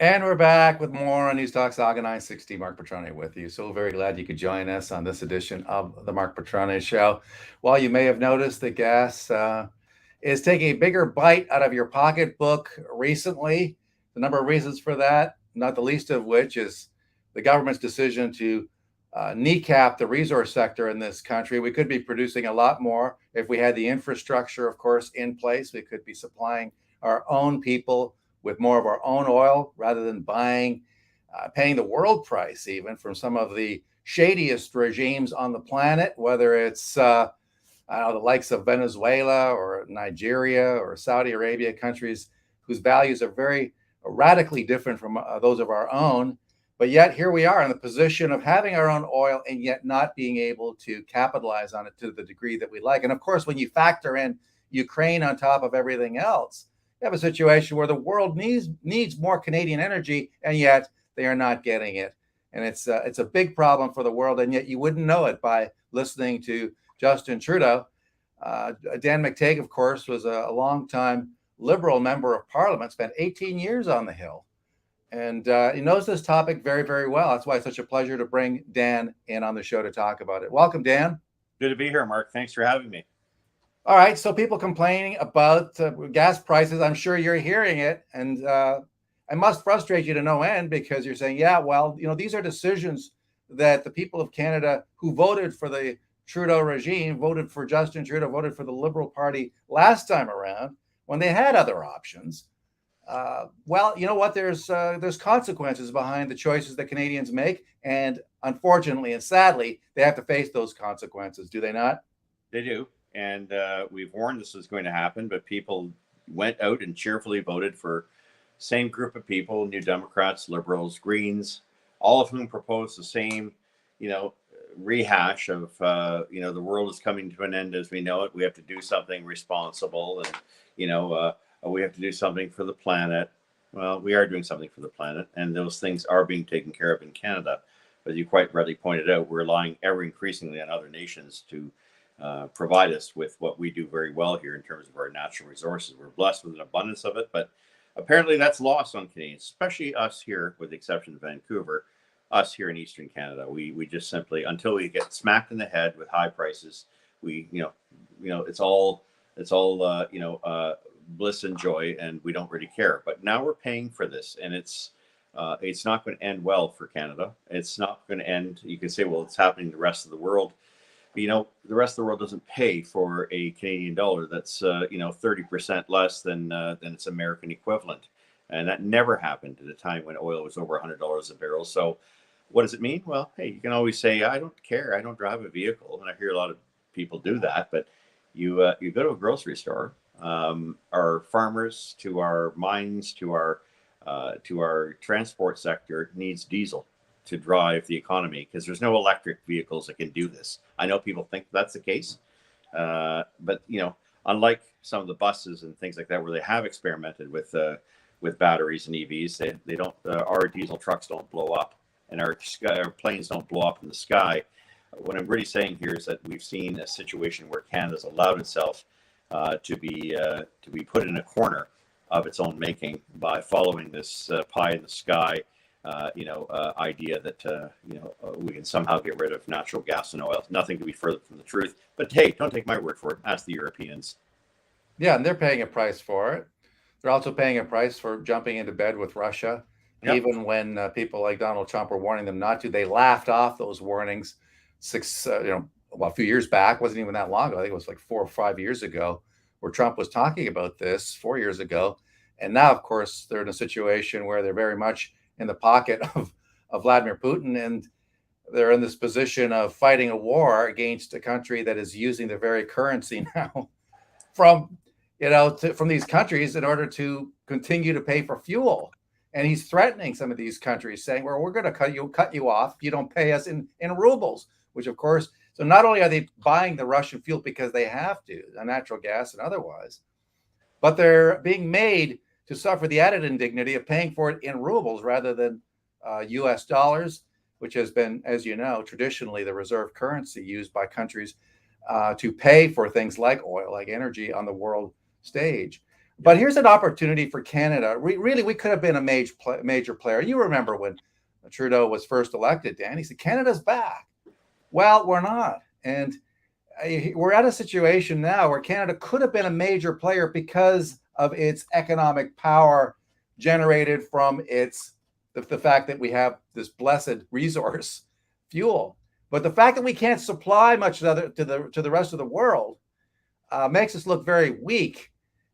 And we're back with more on News Talk Saga 960. Mark Petrone with you. So very glad you could join us on this edition of the Mark Petrone Show. Well, you may have noticed that gas is taking a bigger bite out of your pocketbook recently. The number of reasons for that, not the least of which is the government's decision to kneecap the resource sector in this country. We could be producing a lot more if we had the infrastructure, of course, in place. We could be supplying our own people with more of our own oil rather than paying the world price even from some of the shadiest regimes on the planet, whether it's the likes of Venezuela or Nigeria or Saudi Arabia, countries whose values are very radically different from those of our own. But yet here we are in the position of having our own oil and yet not being able to capitalize on it to the degree that we like. And of course, when you factor in Ukraine on top of everything else, you have a situation where the world needs more Canadian energy, and yet they are not getting it. And it's a big problem for the world, and yet you wouldn't know it by listening to Justin Trudeau. Dan McTeague, of course, was a longtime Liberal member of Parliament, spent 18 years on the Hill, and he knows this topic very, very well. That's why it's such a pleasure to bring Dan in on the show to talk about it. Welcome, Dan. Good to be here, Mark. Thanks for having me. All right, so people complaining about gas prices, I'm sure you're hearing it, and it must frustrate you to no end because you're saying, yeah, well, these are decisions that the people of Canada who voted for the Trudeau regime, voted for Justin Trudeau, voted for the Liberal Party last time around when they had other options. Well, you know what? There's consequences behind the choices that Canadians make, and unfortunately and sadly, they have to face those consequences, do they not? They do. And we've warned this was going to happen, but people went out and cheerfully voted for same group of people, New Democrats, Liberals, Greens, all of whom proposed the same, rehash of, the world is coming to an end as we know it. We have to do something responsible and, we have to do something for the planet. Well, we are doing something for the planet, and those things are being taken care of in Canada. But as you quite rightly pointed out, we're relying ever increasingly on other nations to provide us with what we do very well here in terms of our natural resources. We're blessed with an abundance of it, but apparently that's lost on Canadians, especially us here, with the exception of Vancouver, us here in Eastern Canada. We just simply, until we get smacked in the head with high prices, it's all bliss and joy, and we don't really care. But now we're paying for this, and it's not going to end well for Canada. It's not going to end. You can say, well, it's happening to the rest of the world. The rest of the world doesn't pay for a Canadian dollar that's 30% less than its American equivalent, and that never happened at a time when oil was over $100 a barrel. So, what does it mean? Well, hey, you can always say, I don't care, I don't drive a vehicle, and I hear a lot of people do that. But you go to a grocery store, our farmers, to our mines, to our transport sector needs diesel to drive the economy, because there's no electric vehicles that can do this. I know people think that's the case, but unlike some of the buses and things like that where they have experimented with batteries and EVs, they don't. Our diesel trucks don't blow up, and our planes don't blow up in the sky. What I'm really saying here is that we've seen a situation where Canada's allowed itself to be put in a corner of its own making by following this pie in the sky idea that we can somehow get rid of natural gas and oil. Nothing could be further from the truth. But hey, don't take my word for it. Ask the Europeans. Yeah, and they're paying a price for it. They're also paying a price for jumping into bed with Russia. Yep. Even when people like Donald Trump were warning them not to, they laughed off those warnings. A few years back, wasn't even that long ago. I think it was like 4 or 5 years ago, where Trump was talking about this 4 years ago. And now, of course, they're in a situation where they're very much in the pocket of Vladimir Putin, and they're in this position of fighting a war against a country that is using the very currency now from these countries in order to continue to pay for fuel. And he's threatening some of these countries, saying, well, we're going to cut you off if you don't pay us in rubles, which of course, so not only are they buying the Russian fuel because they have to, natural gas and otherwise, but they're being made to suffer the added indignity of paying for it in rubles rather than US dollars, which has been, as you know, traditionally the reserve currency used by countries to pay for things like oil, like energy on the world stage. But here's an opportunity for Canada. We could have been a major player. You remember when Trudeau was first elected, Dan, he said, Canada's back. Well, we're not. And we're at a situation now where Canada could have been a major player because of its economic power generated from the fact that we have this blessed resource, fuel. But the fact that we can't supply much to the rest of the world makes us look very weak.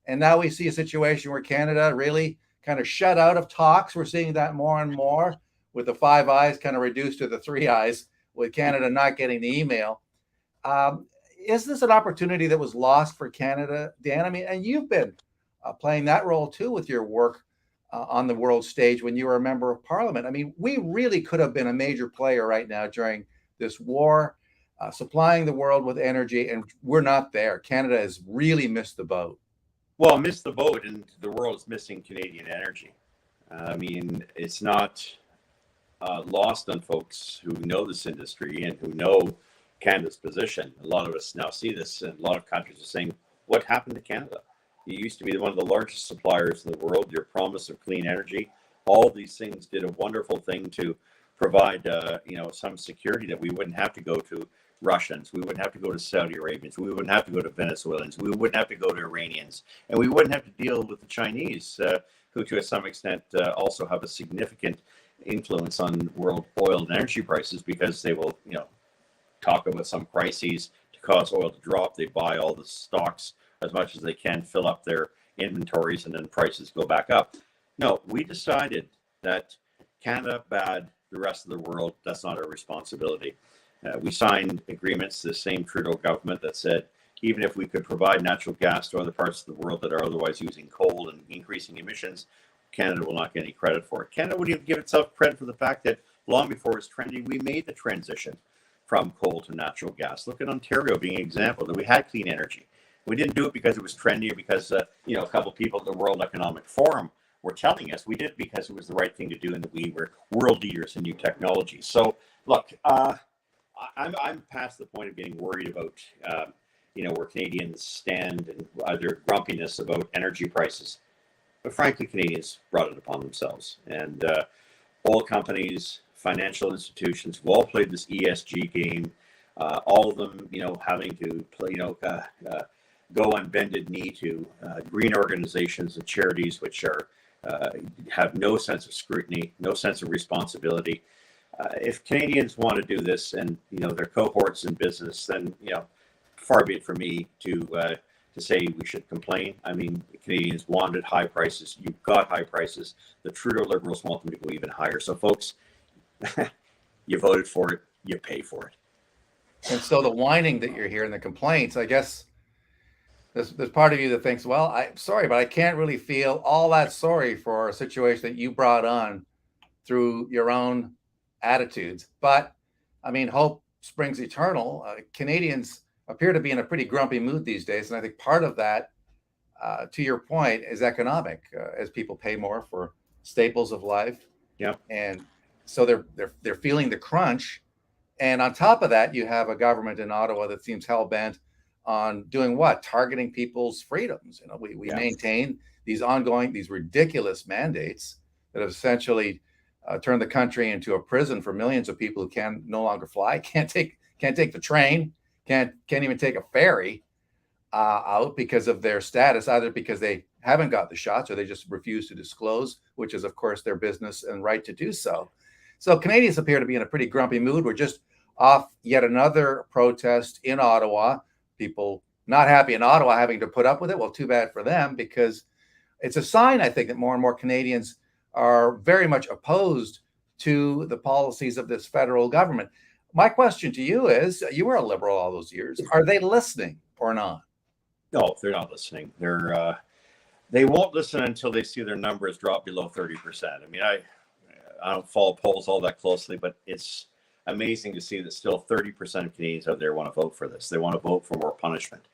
And now we see a situation where Canada really kind of shut out of talks. We're seeing that more and more, with the Five Eyes kind of reduced to the Three Eyes, with Canada not getting the email. Is this an opportunity that was lost for Canada, Dan? I mean, and you've been playing that role too with your work on the world stage when you were a member of Parliament. I mean, we really could have been a major player right now during this war, supplying the world with energy, and we're not there. Canada has really missed the boat. Well, missed the boat, and the world is missing Canadian energy. I mean, it's not lost on folks who know this industry and who know Canada's position. A lot of us now see this, and a lot of countries are saying, what happened to Canada? You used to be one of the largest suppliers in the world. Your promise of clean energy, all these things did a wonderful thing to provide, some security, that we wouldn't have to go to Russians, we wouldn't have to go to Saudi Arabians, we wouldn't have to go to Venezuelans, we wouldn't have to go to Iranians, and we wouldn't have to deal with the Chinese, who to some extent also have a significant influence on world oil and energy prices, because they will, talk about some crises to cause oil to drop. They buy all the stocks as much as they can, fill up their inventories, and then prices go back up. No, we decided that Canada bad, the rest of the world, that's not our responsibility. We signed agreements, the same Trudeau government, that said, even if we could provide natural gas to other parts of the world that are otherwise using coal and increasing emissions, Canada will not get any credit for it. Canada would even give itself credit for the fact that long before it was trendy, we made the transition from coal to natural gas. Look at Ontario being an example that we had clean energy. We didn't do it because it was trendy or because a couple of people at the World Economic Forum were telling us. We did it because it was the right thing to do and that we were world leaders in new technology. So look, I'm past the point of getting worried about where Canadians stand and their grumpiness about energy prices. But frankly, Canadians brought it upon themselves. And oil companies, financial institutions have all played this ESG game. All of them, having to play, go on bended knee to green organizations and charities which are have no sense of scrutiny, no sense of responsibility. If Canadians want to do this, and their cohorts in business, then far be it for me to say we should complain. I mean, Canadians wanted high prices. You've got high prices. The Trudeau Liberals want them to go even higher. So, folks, you voted for it. You pay for it. And so the whining that you're hearing, the complaints, I guess there's part of you that thinks, well, I'm sorry, but I can't really feel all that sorry for a situation that you brought on through your own attitudes. But I mean, hope springs eternal. Canadians appear to be in a pretty grumpy mood these days. And I think part of that, to your point, is economic, as people pay more for staples of life. Yeah. And so they're feeling the crunch. And on top of that, you have a government in Ottawa that seems hell-bent on doing what? Targeting people's freedoms. We maintain these ridiculous mandates that have essentially turned the country into a prison for millions of people who can no longer fly, can't take the train, can't even take a ferry out because of their status, either because they haven't got the shots or they just refuse to disclose, which is, of course, their business and right to do so. So Canadians appear to be in a pretty grumpy mood. We're just off yet another protest in Ottawa. People not happy in Ottawa having to put up with it. Well, too bad for them, because it's a sign, I think, that more and more Canadians are very much opposed to the policies of this federal government. My question to you is, you were a Liberal all those years. Are they listening or not? No, they're not listening. They won't listen until they see their numbers drop below 30%. I mean, I don't follow polls all that closely, but it's amazing to see that still 30% of Canadians out there want to vote for this. They want to vote for more punishment,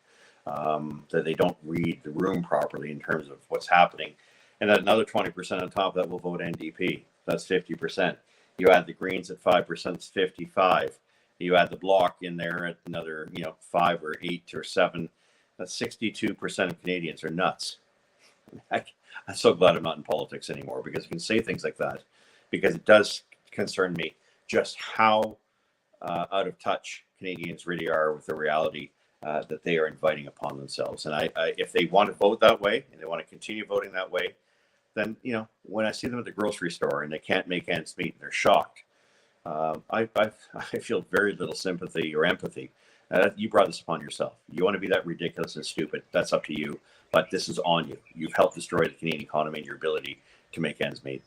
that they don't read the room properly in terms of what's happening. And then another 20% on top of that will vote NDP. That's 50%. You add the Greens at 5%, it's 55. You add the Bloc in there at another, 5 or 8 or 7. That's 62% of Canadians are nuts. I'm so glad I'm not in politics anymore, because I can say things like that, because it does concern me just how out of touch Canadians really are with the reality that they are inviting upon themselves. And if they want to vote that way and they want to continue voting that way, then, when I see them at the grocery store and they can't make ends meet and they're shocked, I feel very little sympathy or empathy. You brought this upon yourself. You want to be that ridiculous and stupid, that's up to you. But this is on you. You've helped destroy the Canadian economy and your ability to make ends meet.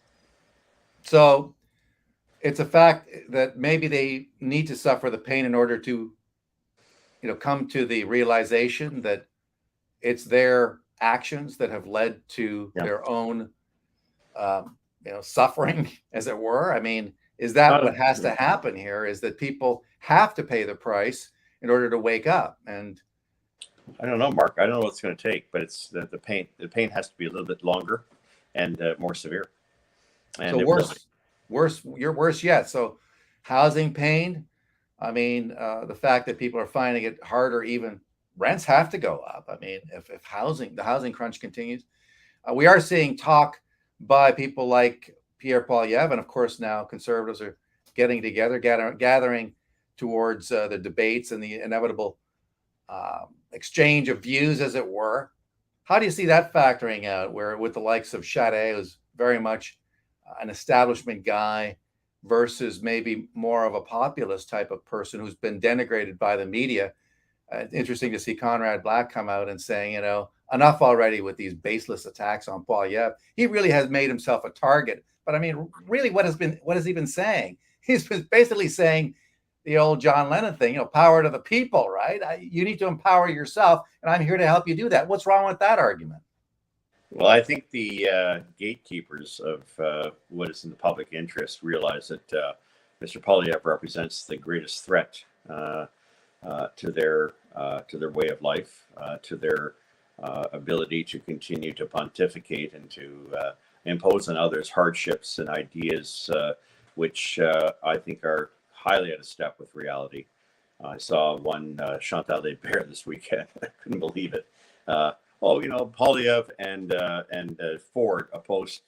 So it's a fact that maybe they need to suffer the pain in order to, come to the realization that it's their actions that have led to their own, suffering, as it were. I mean, is that what has to happen here? Is that people have to pay the price in order to wake up? And I don't know, Mark. I don't know what it's going to take, but it's the pain. The pain has to be a little bit longer and more severe. And so worse yet. So housing pain. I mean, the fact that people are finding it harder, even rents have to go up. I mean, if the housing crunch continues, we are seeing talk by people like Pierre Poilievre, and of course now conservatives are getting together, gathering towards the debates and the inevitable exchange of views, as it were. How do you see that factoring out, where with the likes of Charest, who's very much an establishment guy, versus maybe more of a populist type of person who's been denigrated by the media? Interesting to see Conrad Black come out and saying, enough already with these baseless attacks on Poilievre. He really has made himself a target. But I mean, really, what has he been saying? He's been basically saying the old John Lennon thing, power to the people, right? You need to empower yourself, and I'm here to help you do that. What's wrong with that argument? Well, I think the gatekeepers of what is in the public interest realize that Mr. Poilievre represents the greatest threat to their way of life, to their ability to continue to pontificate and to impose on others hardships and ideas which I think are highly out of step with reality. I saw one Chantal Desbert this weekend. I couldn't believe it. Poilievre and Ford opposed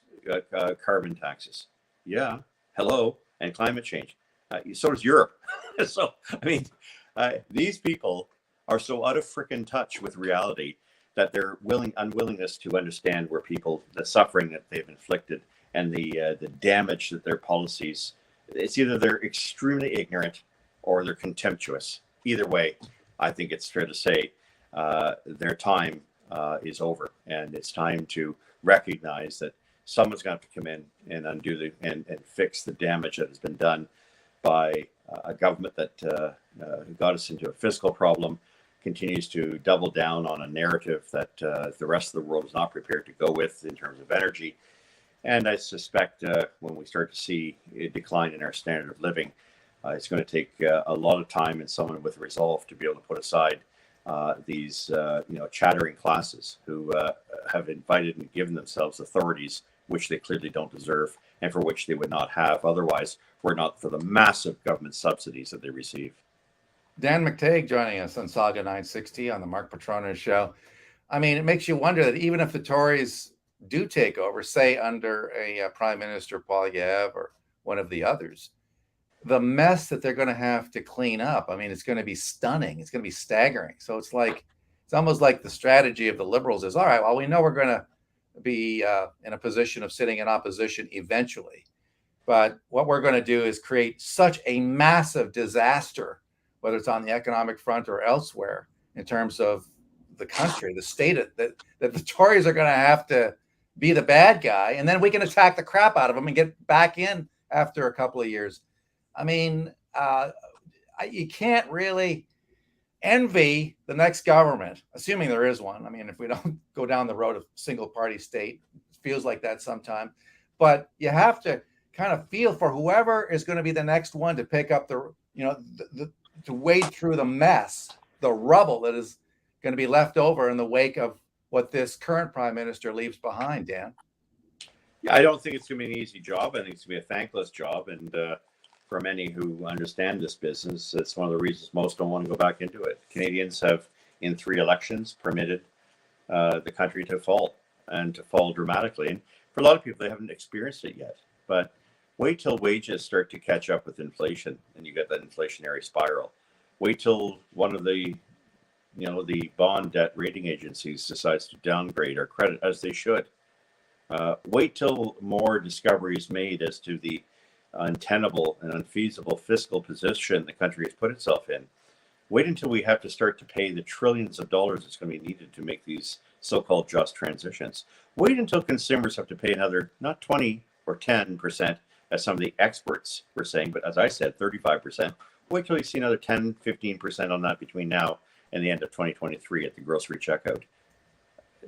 carbon taxes. Yeah, hello, and climate change. So does Europe. So, I mean, these people are so out of frickin' touch with reality that their unwillingness to understand the suffering that they've inflicted and the damage that their policies. It's either they're extremely ignorant or they're contemptuous. Either way, I think it's fair to say their time is over, and it's time to recognize that someone's going to have to come in and undo and fix the damage that has been done by a government that got us into a fiscal problem, continues to double down on a narrative that the rest of the world is not prepared to go with in terms of energy. And I suspect when we start to see a decline in our standard of living, it's going to take a lot of time and someone with resolve to be able to put aside these chattering classes who have invited and given themselves authorities which they clearly don't deserve and for which they would not have otherwise were it not for the massive government subsidies that they receive. Dan McTeague joining us on Saga 960 on the Mark Petronas Show. I mean, it makes you wonder that even if the Tories do take over, say under a Prime Minister Poilievre or one of the others, the mess that they're going to have to clean up, I mean, it's going to be stunning. It's going to be staggering. So it's almost like the strategy of the Liberals is, all right, well, we know we're going to be in a position of sitting in opposition eventually. But what we're going to do is create such a massive disaster, whether it's on the economic front or elsewhere, in terms of the country, the state, that the Tories are going to have to be the bad guy, and then we can attack the crap out of them and get back in after a couple of years. I mean, you can't really envy the next government, assuming there is one. I mean, if we don't go down the road of single party state, it feels like that sometimes. But you have to kind of feel for whoever is going to be the next one to pick up to wade through the mess, the rubble that is going to be left over in the wake of what this current prime minister leaves behind, Dan. Yeah, I don't think it's going to be an easy job. I think it's going to be a thankless job. And for many who understand this business, it's one of the reasons most don't want to go back into it. Canadians have, in 3 elections, permitted the country to fall. and to fall dramatically. And for a lot of people, they haven't experienced it yet. But wait till wages start to catch up with inflation and you get that inflationary spiral. Wait till one of the the bond debt rating agencies decides to downgrade our credit, as they should. Wait till more discovery is made as to the untenable and unfeasible fiscal position the country has put itself in. Wait until we have to start to pay the trillions of dollars that's going to be needed to make these so-called just transitions. Wait until consumers have to pay another, not 20 or 10%, as some of the experts were saying, but as I said, 35%. Wait till you see another 10, 15% on that between now and the end of 2023 at the grocery checkout.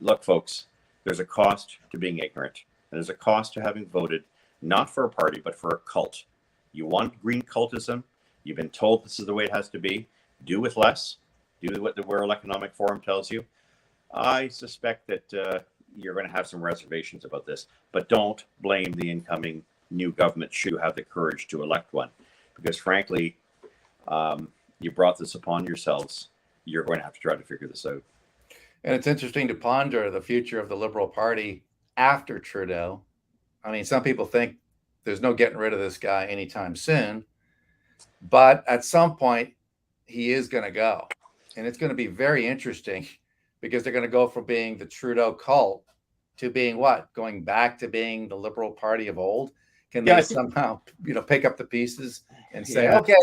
Look, folks, there's a cost to being ignorant, and there's a cost to having voted not for a party, but for a cult. You want green cultism. You've been told this is the way it has to be. Do with less. Do what the World Economic Forum tells you. I suspect that you're going to have some reservations about this, but don't blame the incoming new government should you have the courage to elect one. Because frankly, you brought this upon yourselves. You're going to have to try to figure this out. And it's interesting to ponder the future of the Liberal Party after Trudeau. I mean, some people think there's no getting rid of this guy anytime soon, but at some point he is going to go. And it's going to be very interesting because they're going to go from being the Trudeau cult to being what? Going back to being the Liberal Party of old? Can they somehow, pick up the pieces and say, okay,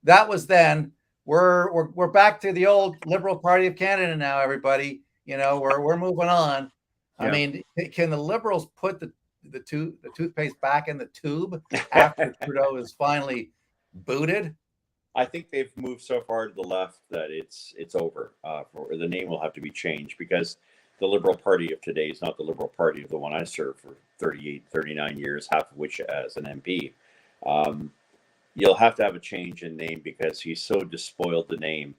that was then. We're back to the old Liberal Party of Canada now, everybody. We're moving on. Yeah. I mean, can the Liberals put the toothpaste back in the tube after Trudeau is finally booted? I think they've moved so far to the left that it's over. The name will have to be changed because the Liberal Party of today is not the Liberal Party of the one I served for 38, 39 years, half of which as an MP. You'll have to have a change in name because he's so despoiled the name.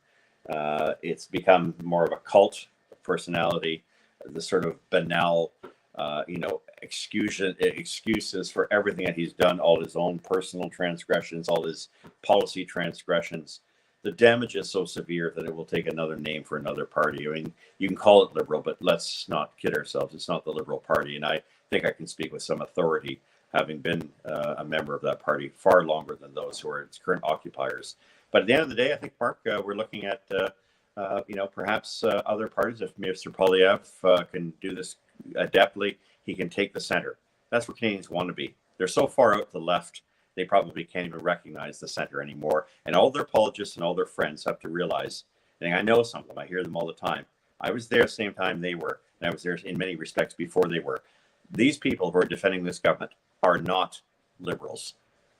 It's become more of a cult personality, the sort of banal, excuses for everything that he's done, all his own personal transgressions, all his policy transgressions. The damage is so severe that it will take another name for another party. I mean, you can call it Liberal, but let's not kid ourselves. It's not the Liberal Party. And I think I can speak with some authority, having been a member of that party far longer than those who are its current occupiers. But at the end of the day, I think, Mark, we're looking at, perhaps other parties. If Mr. Poilievre can do this adeptly, he can take the center. That's where Canadians want to be. They're so far out to the left, they probably can't even recognize the center anymore. And all their apologists and all their friends have to realize, and I know some of them, I hear them all the time. I was there the same time they were, and I was there in many respects before they were. These people who are defending this government are not liberals.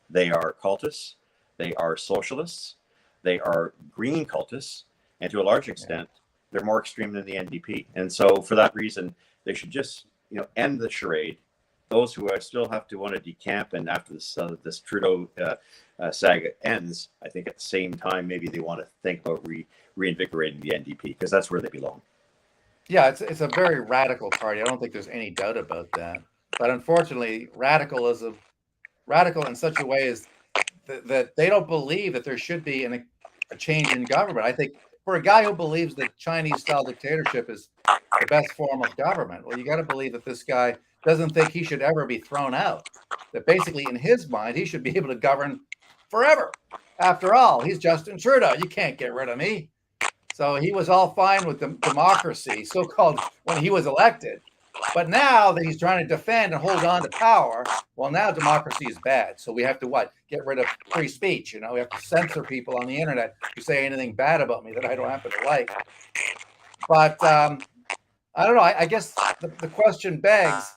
They are cultists, they are socialists, they are green cultists, and to a large extent, they're more extreme than the NDP. And so for that reason, they should just end the charade. Those who still have to want to decamp, and after this Trudeau saga ends, I think at the same time, maybe they want to think about reinvigorating the NDP because that's where they belong. Yeah, it's a very radical party. I don't think there's any doubt about that. But unfortunately, radical in such a way is that they don't believe that there should be a change in government. I think for a guy who believes that Chinese-style dictatorship is the best form of government, well, you got to believe that this guy doesn't think he should ever be thrown out. That basically, in his mind, he should be able to govern forever. After all, he's Justin Trudeau. You can't get rid of me. So he was all fine with the democracy, so-called, when he was elected. But now that he's trying to defend and hold on to power, well, now democracy is bad. So we have to get rid of free speech. We have to censor people on the internet who say anything bad about me that I don't happen to like. But I don't know. I guess the question begs,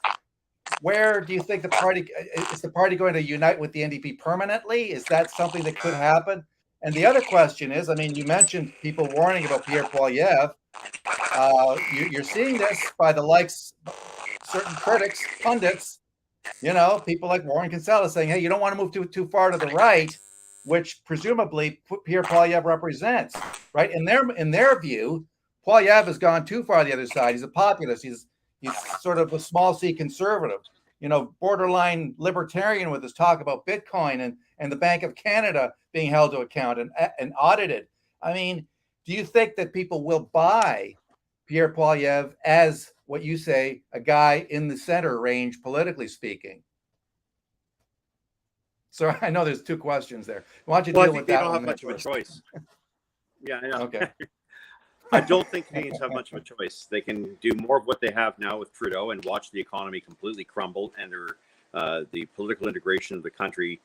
where do you think is the party going to unite with the NDP permanently? Is that something that could happen? And the other question is, I mean, you mentioned people warning about Pierre Poilievre. You're seeing this by the likes, certain critics, pundits, people like Warren Kinsella saying, hey, you don't want to move too far to the right, which presumably Pierre Poilievre represents, right? In their view, Poilievre has gone too far the other side. He's a populist. He's sort of a small C conservative, borderline libertarian with his talk about Bitcoin and the Bank of Canada being held to account and audited. I mean, do you think that people will buy Pierre Poilievre as what you say, a guy in the center range, politically speaking. So I know there's two questions there. Why don't you Well, I deal think with they that don't have one much of a first? choice. Yeah, I know. Okay. I don't think Canadians have much of a choice. They can do more of what they have now with Trudeau and watch the economy completely crumble and the political integration of the country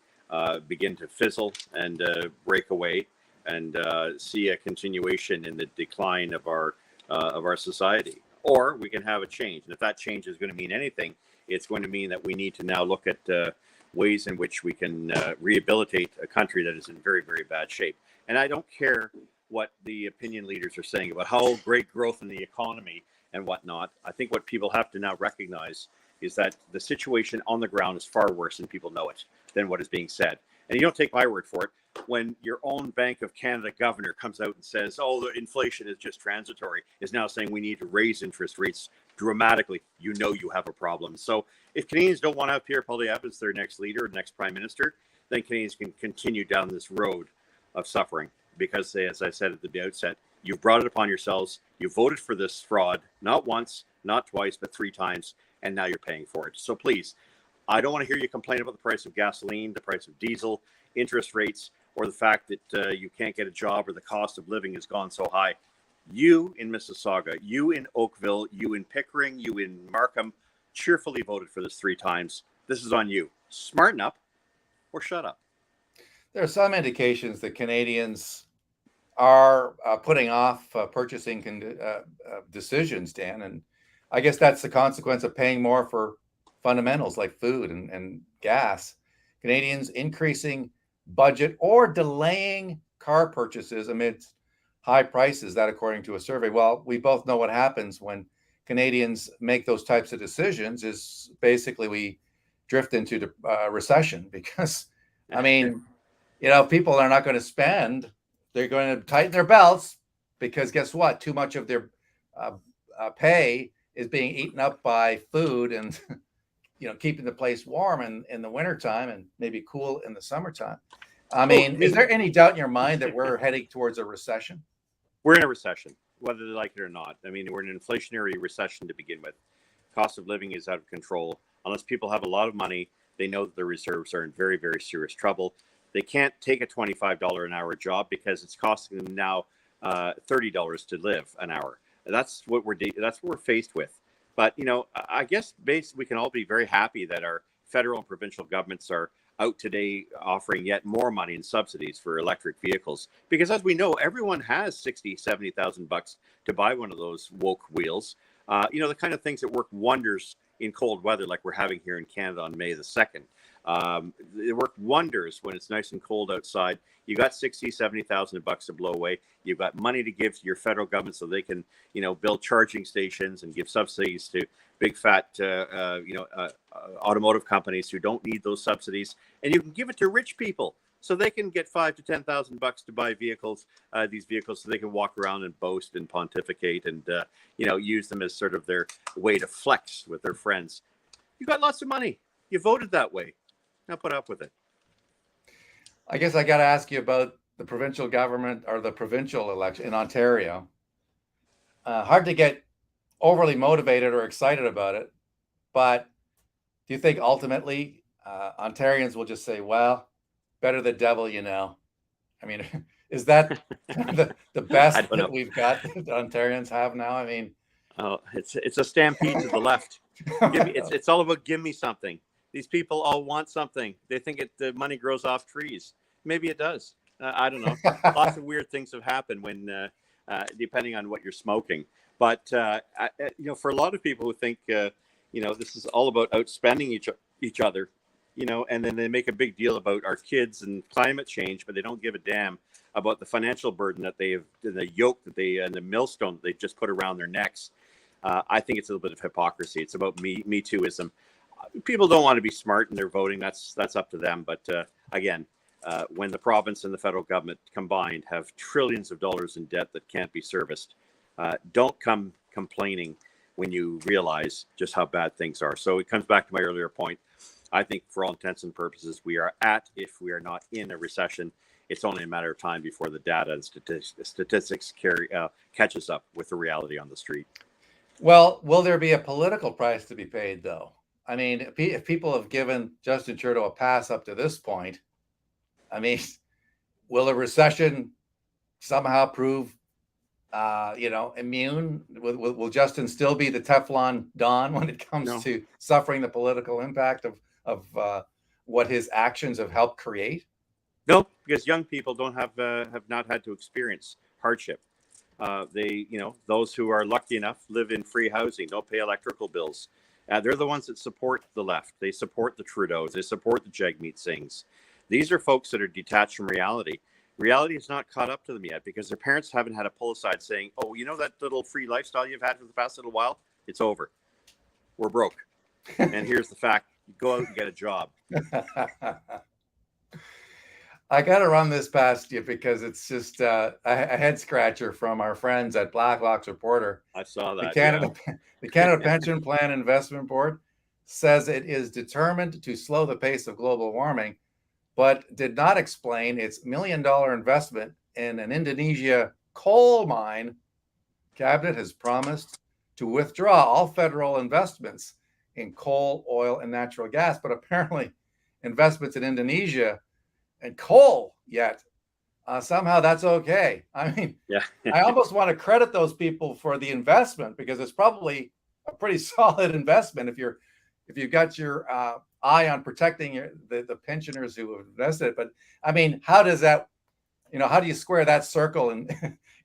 begin to fizzle and break away, and see a continuation in the decline of our society. Or we can have a change, and if that change is going to mean anything, it's going to mean that we need to now look at ways in which we can rehabilitate a country that is in very, very bad shape. And I don't care what the opinion leaders are saying about how great growth in the economy and whatnot. I think what people have to now recognize is that the situation on the ground is far worse than people know it, than what is being said. And you don't take my word for it. When your own Bank of Canada governor comes out and says, oh, the inflation is just transitory, is now saying we need to raise interest rates dramatically, you know you have a problem. So if Canadians don't want to have Pierre Poilievre as their next leader, next prime minister, then Canadians can continue down this road of suffering. Because, as I said at the outset, you've brought it upon yourselves. You voted for this fraud, not once, not twice, but 3 times, and now you're paying for it. So please, I don't want to hear you complain about the price of gasoline, the price of diesel, interest rates, or the fact that you can't get a job or the cost of living has gone so high. You in Mississauga, you in Oakville, you in Pickering, you in Markham, cheerfully voted for this 3 times. This is on you. Smarten up or shut up. There are some indications that Canadians are putting off purchasing decisions, Dan, and I guess that's the consequence of paying more for fundamentals like food and gas. Canadians increasing budget or delaying car purchases amidst high prices. That, according to a survey. Well, we both know what happens when Canadians make those types of decisions. Is basically we drift into recession because, I mean, people are not going to spend. They're going to tighten their belts because guess what? Too much of their pay is being eaten up by food and, keeping the place warm in the wintertime and maybe cool in the summertime. I mean, is there any doubt in your mind that we're heading towards a recession? We're in a recession, whether they like it or not. I mean, we're in an inflationary recession to begin with. Cost of living is out of control. Unless people have a lot of money, they know that their reserves are in very, very serious trouble. They can't take a $25 an hour job because it's costing them now $30 to live an hour. That's what we're faced with. But I guess we can all be very happy that our federal and provincial governments are out today offering yet more money in subsidies for electric vehicles, because as we know, everyone has $60,000-$70,000 to buy one of those woke wheels. The kind of things that work wonders in cold weather like we're having here in Canada on May the 2nd. They work wonders when it's nice and cold outside. You got $60,000-$70,000 to blow away. You've got money to give to your federal government so they can, build charging stations and give subsidies to big fat, automotive companies who don't need those subsidies. And you can give it to rich people so they can get $5,000 to $10,000 to buy vehicles, these vehicles, so they can walk around and boast and pontificate and, use them as sort of their way to flex with their friends. You got lots of money. You voted that way. Now put up with it. I guess I got to ask you about the provincial government or the provincial election in Ontario. Hard to get overly motivated or excited about it, but do you think ultimately Ontarians will just say, well, better the devil, I mean, is that the best that we've got that Ontarians have now? I mean, it's a stampede to the left. It's all about give me something. These people all want something. They think the money grows off trees. Maybe it does. I don't know. Lots of weird things have happened when, depending on what you're smoking. But for a lot of people who think, this is all about outspending each other, and then they make a big deal about our kids and climate change, but they don't give a damn about the financial burden that they have, the yoke that and the millstone that they've just put around their necks. I think it's a little bit of hypocrisy. It's about me tooism. People don't want to be smart in their voting. That's up to them. But again, when the province and the federal government combined have trillions of dollars in debt that can't be serviced, don't come complaining when you realize just how bad things are. So it comes back to my earlier point. I think for all intents and purposes, we are if we are not in a recession, it's only a matter of time before the data and statistics catches up with the reality on the street. Well, will there be a political price to be paid, though? I mean, if people have given Justin Trudeau a pass up to this point, I mean, will a recession somehow prove, immune? Will Justin still be the Teflon Don when it comes No, to suffering the political impact of what his actions have helped create? no, because young people don't have not had to experience hardship. They, those who are lucky enough live in free housing, don't pay electrical bills. They're the ones that support the left. They support the Trudeaus. They support the Jagmeet Singhs. These are folks that are detached from reality. Reality has not caught up to them yet because their parents haven't had to pull aside saying, "Oh, you know that little free lifestyle you've had for the past little while? It's over. We're broke. And here's the fact: you go out and get a job." I got to run this past you because it's just a head scratcher from our friends at Blacklock's Reporter. I saw The that. Yeah. Canada, the Canada Pension Plan Investment Board says it is determined to slow the pace of global warming, but did not explain its $1 million investment in an Indonesia coal mine. Cabinet has promised to withdraw all federal investments in coal, oil, and natural gas, but apparently investments in Indonesia and coal yet. Somehow that's okay. I mean, Yeah. I almost want to credit those people for the investment because it's probably a pretty solid investment if you've got your eye on protecting the pensioners who have invested. But I mean, how does that, how do you square that circle in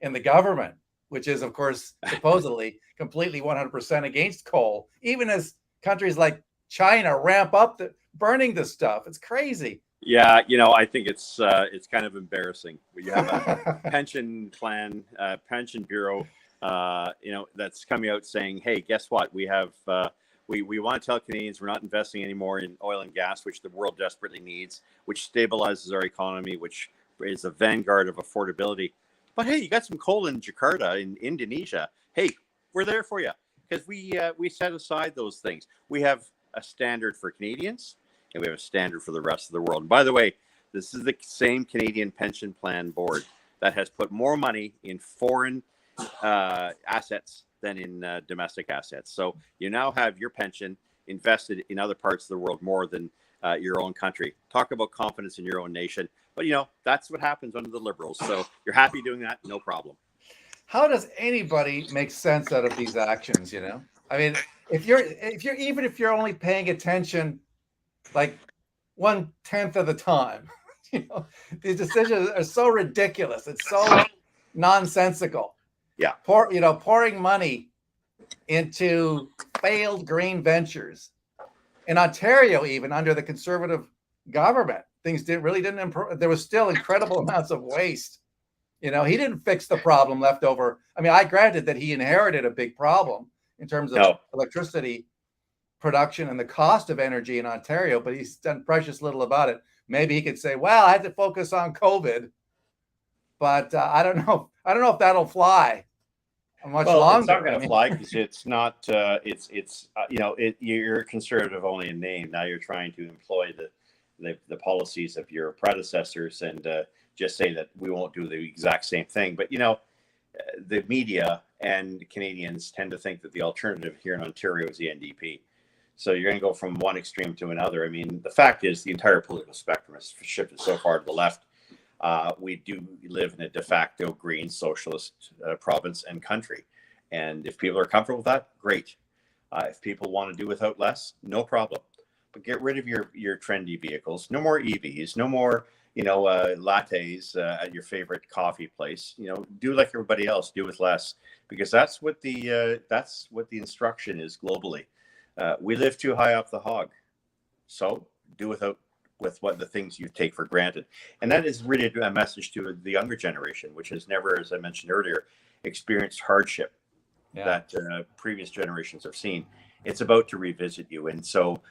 in the government, which is of course supposedly completely 100% against coal, even as countries like China ramp up the burning this stuff? It's crazy. Yeah, I think it's kind of embarrassing. You have a pension plan, pension bureau, that's coming out saying, "Hey, guess what? We have we want to tell Canadians we're not investing anymore in oil and gas, which the world desperately needs, which stabilizes our economy, which is the vanguard of affordability. But hey, you got some coal in Jakarta, in Indonesia. Hey, we're there for you because we set aside those things. We have a standard for Canadians." And we have a standard for the rest of the world. And by the way, this is the same Canadian Pension Plan Board that has put more money in foreign assets than in domestic assets. So you now have your pension invested in other parts of the world more than your own country. Talk about confidence in your own nation. But, that's what happens under the Liberals. So you're happy doing that? No problem. How does anybody make sense out of these actions? I mean, if you're only paying attention like 1/10 of the time. These decisions are so ridiculous. It's so nonsensical. Yeah. Pouring money into failed green ventures in Ontario, even under the Conservative government, things didn't improve. There was still incredible amounts of waste. He didn't fix the problem left over. I mean, I granted that he inherited a big problem in terms of electricity production and the cost of energy in Ontario, but he's done precious little about it. Maybe he could say, "Well, I had to focus on COVID," but I don't know. I don't know if that'll fly much longer. It's not going to fly because it's not. You're conservative only in name. Now you're trying to employ the policies of your predecessors and just say that we won't do the exact same thing. But the media and Canadians tend to think that the alternative here in Ontario is the NDP. So you're going to go from one extreme to another. I mean, the fact is the entire political spectrum has shifted so far to the left. We do live in a de facto green socialist province and country. And if people are comfortable with that, great. If people want to do without less, no problem. But get rid of your trendy vehicles. No more EVs. No more, lattes at your favorite coffee place. Do like everybody else. Do with less, because that's what the instruction is globally. We live too high up the hog, so do without with what the things you take for granted. And that is really a message to the younger generation, which has never, as I mentioned earlier, experienced hardship that previous generations have seen. It's about to revisit you. And so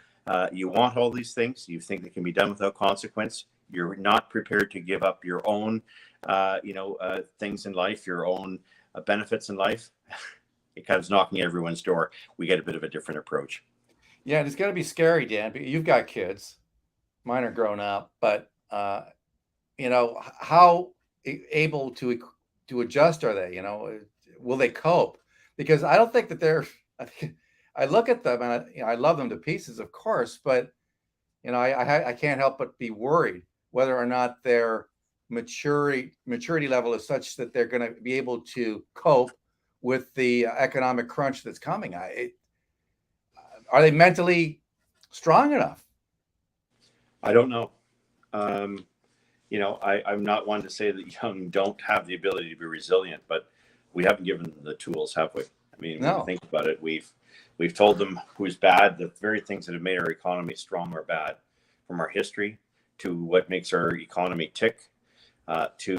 you want all these things. You think they can be done without consequence. You're not prepared to give up your own, things in life, your own benefits in life. It comes knocking at everyone's door. We get a bit of a different approach. Yeah, and it's going to be scary, Dan. You've got kids. Mine are grown up, but how able to adjust are they? Will they cope? because I don't think that they're. I look at them and I love them to pieces, of course, but I can't help but be worried whether or not their maturity level is such that they're going to be able to cope with the economic crunch that's coming. Are they mentally strong enough? I don't know. I'm not one to say that young don't have the ability to be resilient, but we haven't given them the tools, have we? I mean, when you think about it, we've told them who's bad. The very things that have made our economy strong or bad, from our history to what makes our economy tick, to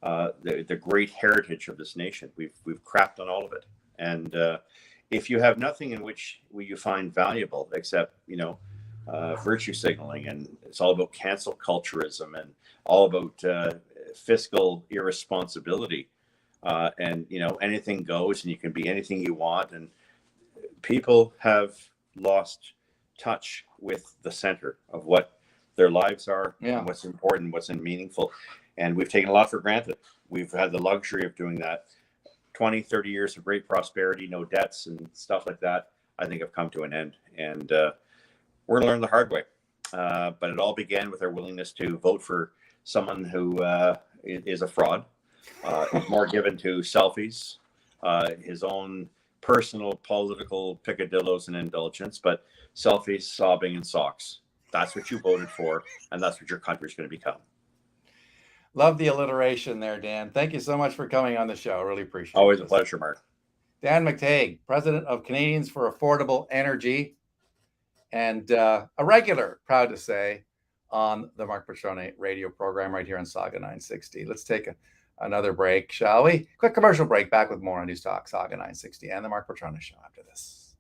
the great heritage of this nation. We've crapped on all of it. And if you have nothing in which you find valuable except virtue signaling, and it's all about cancel culturism and all about fiscal irresponsibility, and anything goes and you can be anything you want, and people have lost touch with the center of what their lives are, and what's important, what's meaningful. And we've taken a lot for granted. We've had the luxury of doing that. 20-30 years of great prosperity, no debts and stuff like that, I think have come to an end. And we're going to learn the hard way. But it all began with our willingness to vote for someone who is a fraud, is more given to selfies, his own personal political picadillos and indulgence, but selfies, sobbing, and socks. That's what you voted for, and that's what your country's going to become. Love the alliteration there, Dan. Thank you so much for coming on the show. Really appreciate it. Always a pleasure, Mark. Dan McTeague, President of Canadians for Affordable Energy, and a regular, proud to say, on the Mark Petrone radio program right here on Saga 960. Let's take another break, shall we? Quick commercial break. Back with more on News Talk Saga 960 and the Mark Petrone Show after this.